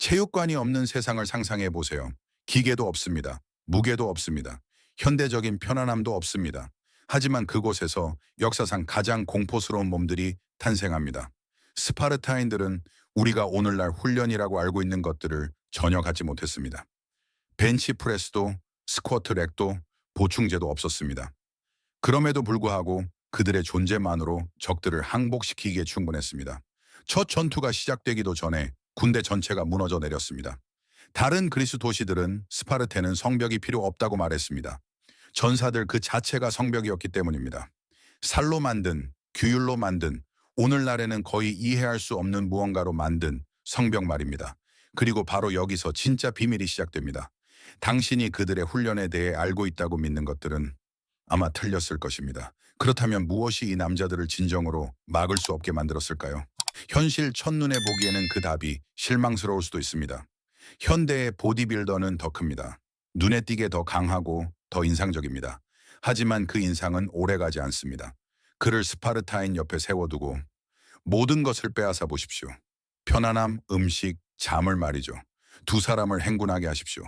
체육관이 없는 세상을 상상해 보세요. 기계도 없습니다. 무게도 없습니다. 현대적인 편안함도 없습니다. 하지만 그곳에서 역사상 가장 공포스러운 몸들이 탄생합니다. 스파르타인들은 우리가 오늘날 훈련이라고 알고 있는 것들을 전혀 갖지 못했습니다. 벤치프레스도 스쿼트 렉도 보충제도 없었습니다. 그럼에도 불구하고 그들의 존재만으로 적들을 항복시키기에 충분했습니다. 첫 전투가 시작되기도 전에 군대 전체가 무너져 내렸습니다. 다른 그리스 도시들은 스파르테는 성벽이 필요 없다고 말했습니다. 전사들 그 자체가 성벽이었기 때문입니다. 살로 만든, 규율로 만든, 오늘날에는 거의 이해할 수 없는 무언가로 만든 성벽 말입니다. 그리고 바로 여기서 진짜 비밀이 시작됩니다. 당신이 그들의 훈련에 대해 알고 있다고 믿는 것들은 아마 틀렸을 것입니다. 그렇다면 무엇이 이 남자들을 진정으로 막을 수 없게 만들었을까요? 현실 첫눈에 보기에는 그 답이 실망스러울 수도 있습니다. 현대의 보디빌더는 더 큽니다. 눈에 띄게 더 강하고 더 인상적입니다. 하지만 그 인상은 오래가지 않습니다. 그를 스파르타인 옆에 세워두고 모든 것을 빼앗아 보십시오. 편안함, 음식, 잠을 말이죠. 두 사람을 행군하게 하십시오.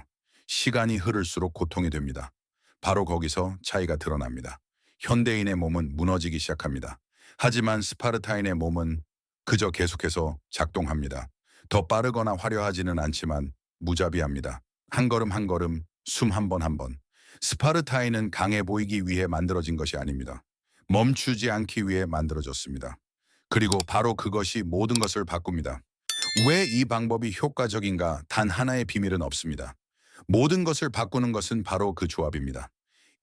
시간이 흐를수록 고통이 됩니다. 바로 거기서 차이가 드러납니다. 현대인의 몸은 무너지기 시작합니다. 하지만 스파르타인의 몸은 그저 계속해서 작동합니다. 더 빠르거나 화려하지는 않지만 무자비합니다. 한 걸음 한 걸음, 숨 한 번 한 번. 스파르타인은 강해 보이기 위해 만들어진 것이 아닙니다. 멈추지 않기 위해 만들어졌습니다. 그리고 바로 그것이 모든 것을 바꿉니다. 왜 이 방법이 효과적인가? 단 하나의 비밀은 없습니다. 모든 것을 바꾸는 것은 바로 그 조합입니다.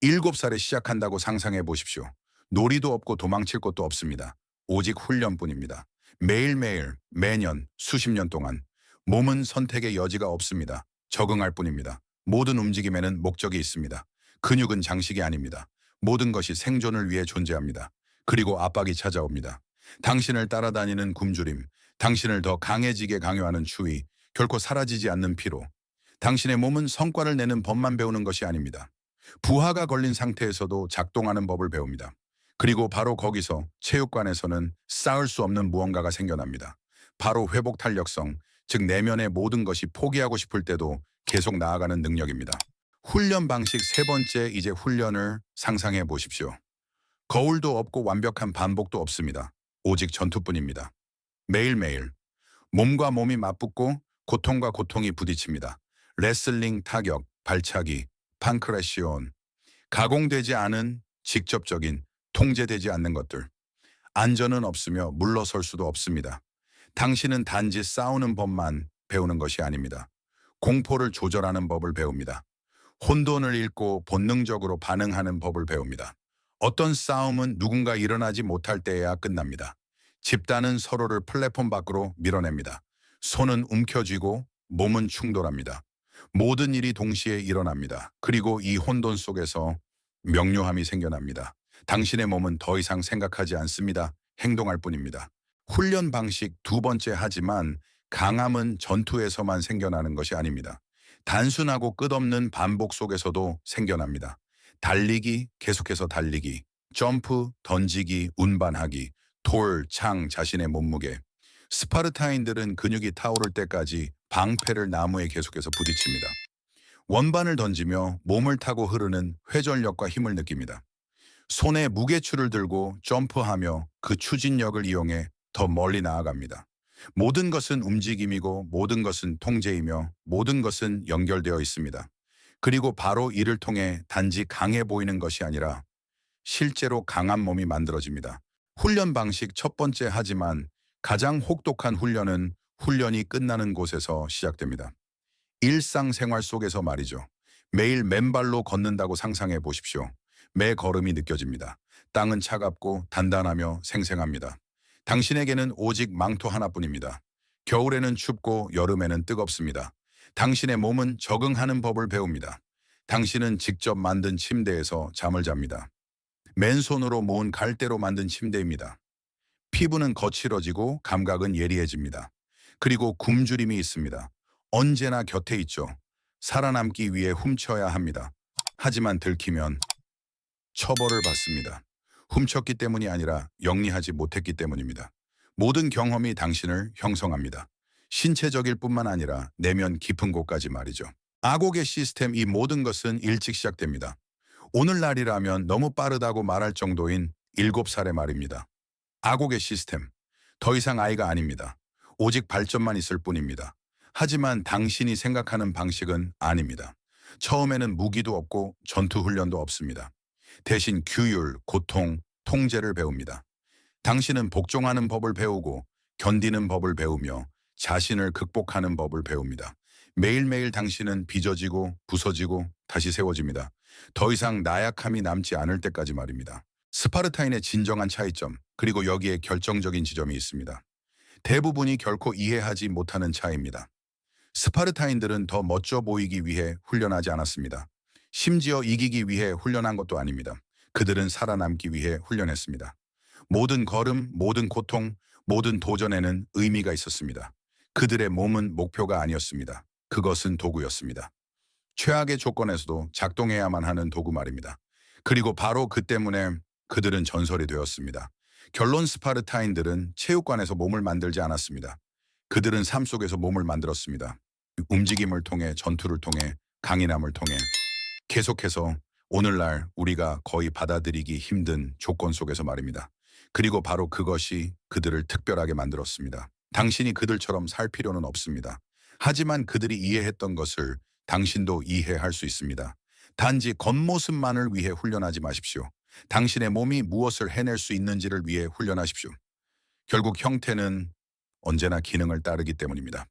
7살에 시작한다고 상상해 보십시오. 놀이도 없고 도망칠 곳도 없습니다. 오직 훈련뿐입니다. 매일매일, 매년, 수십 년 동안 몸은 선택의 여지가 없습니다. 적응할 뿐입니다. 모든 움직임에는 목적이 있습니다. 근육은 장식이 아닙니다. 모든 것이 생존을 위해 존재합니다. 그리고 압박이 찾아옵니다. 당신을 따라다니는 굶주림, 당신을 더 강해지게 강요하는 추위, 결코 사라지지 않는 피로. 당신의 몸은 성과를 내는 법만 배우는 것이 아닙니다. 부하가 걸린 상태에서도 작동하는 법을 배웁니다. 그리고 바로 거기서 체육관에서는 쌓을 수 없는 무언가가 생겨납니다. 바로 회복 탄력성, 즉 내면의 모든 것이 포기하고 싶을 때도 계속 나아가는 능력입니다. 훈련 방식 세 번째, 이제 훈련을 상상해 보십시오. 거울도 없고 완벽한 반복도 없습니다. 오직 전투뿐입니다. 매일매일 몸과 몸이 맞붙고 고통과 고통이 부딪힙니다. 레슬링, 타격, 발차기, 판크레시온, 가공되지 않은 직접적인 통제되지 않는 것들. 안전은 없으며 물러설 수도 없습니다. 당신은 단지 싸우는 법만 배우는 것이 아닙니다. 공포를 조절하는 법을 배웁니다. 혼돈을 잃고 본능적으로 반응하는 법을 배웁니다. 어떤 싸움은 누군가 일어나지 못할 때에야 끝납니다. 집단은 서로를 플랫폼 밖으로 밀어냅니다. 손은 움켜쥐고 몸은 충돌합니다. 모든 일이 동시에 일어납니다. 그리고 이 혼돈 속에서 명료함이 생겨납니다. 당신의 몸은 더 이상 생각하지 않습니다. 행동할 뿐입니다. 훈련 방식 두 번째, 하지만 강함은 전투에서만 생겨나는 것이 아닙니다. 단순하고 끝없는 반복 속에서도 생겨납니다. 달리기, 계속해서 달리기, 점프, 던지기, 운반하기, 돌, 창, 자신의 몸무게. 스파르타인들은 근육이 타오를 때까지 방패를 나무에 계속해서 부딪힙니다. 원반을 던지며 몸을 타고 흐르는 회전력과 힘을 느낍니다. 손에 무게추를 들고 점프하며 그 추진력을 이용해 더 멀리 나아갑니다. 모든 것은 움직임이고 모든 것은 통제이며 모든 것은 연결되어 있습니다. 그리고 바로 이를 통해 단지 강해 보이는 것이 아니라 실제로 강한 몸이 만들어집니다. 훈련 방식 첫 번째, 하지만 가장 혹독한 훈련은 훈련이 끝나는 곳에서 시작됩니다. 일상생활 속에서 말이죠. 매일 맨발로 걷는다고 상상해 보십시오. 매 걸음이 느껴집니다. 땅은 차갑고 단단하며 생생합니다. 당신에게는 오직 망토 하나뿐입니다. 겨울에는 춥고 여름에는 뜨겁습니다. 당신의 몸은 적응하는 법을 배웁니다. 당신은 직접 만든 침대에서 잠을 잡니다. 맨손으로 모은 갈대로 만든 침대입니다. 피부는 거칠어지고 감각은 예리해집니다. 그리고 굶주림이 있습니다. 언제나 곁에 있죠. 살아남기 위해 훔쳐야 합니다. 하지만 들키면 처벌을 받습니다. 훔쳤기 때문이 아니라 영리하지 못했기 때문입니다. 모든 경험이 당신을 형성합니다. 신체적일 뿐만 아니라 내면 깊은 곳까지 말이죠. 아곡의 시스템 이 모든 것은 일찍 시작됩니다. 오늘날이라면 너무 빠르다고 말할 정도인 7살의 말입니다. 아곡의 시스템. 더 이상 아이가 아닙니다. 오직 발전만 있을 뿐입니다. 하지만 당신이 생각하는 방식은 아닙니다. 처음에는 무기도 없고 전투 훈련도 없습니다. 대신 규율, 고통, 통제를 배웁니다. 당신은 복종하는 법을 배우고 견디는 법을 배우며 자신을 극복하는 법을 배웁니다. 매일매일 당신은 빚어지고 부서지고 다시 세워집니다. 더 이상 나약함이 남지 않을 때까지 말입니다. 스파르타인의 진정한 차이점, 그리고 여기에 결정적인 지점이 있습니다. 대부분이 결코 이해하지 못하는 차이입니다. 스파르타인들은 더 멋져 보이기 위해 훈련하지 않았습니다. 심지어 이기기 위해 훈련한 것도 아닙니다. 그들은 살아남기 위해 훈련했습니다. 모든 걸음, 모든 고통, 모든 도전에는 의미가 있었습니다. 그들의 몸은 목표가 아니었습니다. 그것은 도구였습니다. 최악의 조건에서도 작동해야만 하는 도구 말입니다. 그리고 바로 그 때문에 그들은 전설이 되었습니다. 결론 스파르타인들은 체육관에서 몸을 만들지 않았습니다. 그들은 삶 속에서 몸을 만들었습니다. 움직임을 통해 전투를 통해 강인함을 통해 계속해서 오늘날 우리가 거의 받아들이기 힘든 조건 속에서 말입니다. 그리고 바로 그것이 그들을 특별하게 만들었습니다. 당신이 그들처럼 살 필요는 없습니다. 하지만 그들이 이해했던 것을 당신도 이해할 수 있습니다. 단지 겉모습만을 위해 훈련하지 마십시오. 당신의 몸이 무엇을 해낼 수 있는지를 위해 훈련하십시오. 결국 형태는 언제나 기능을 따르기 때문입니다.